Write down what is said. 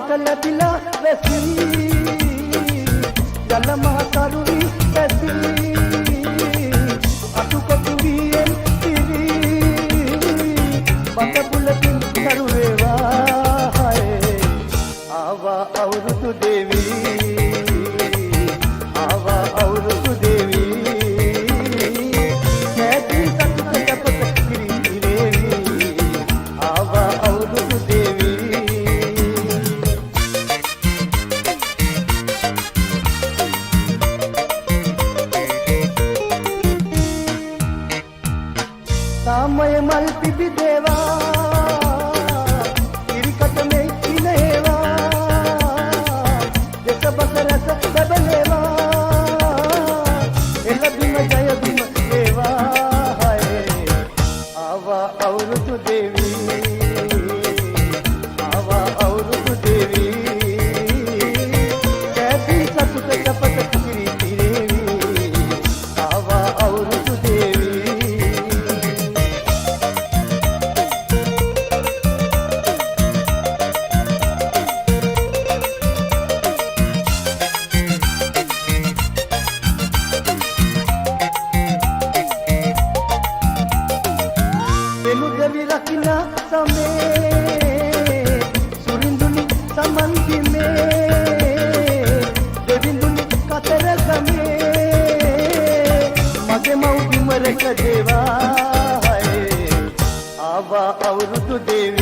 කල දිලා වැසී ජල මහ කරුවි ඇසී අතුකොටු වියෙන් පිරි බඳ පුලකින් කරු වේවා හය ආවා අවුරුදු දෙවි ආවා අවුරුදු දෙවි කැදී සතුට කැපත කිරිලේවි ආවා අවුරුදු දෙවි सामय मल पिबि देवा इरिकट में इनेवा जस बसरस दबलेवा एल बिम जय बिम देवा हाय आवा अवरुदु देवी आवा अवरुदु देवी कैदी सतुक चपत किरी तिरेवी आवा अवरुदु देवी रखना समय सुरिंदुनी समंदी में देविंदुनी कतर गमे मगे मऊ बिमर देवा है आवा अवरुदु देवी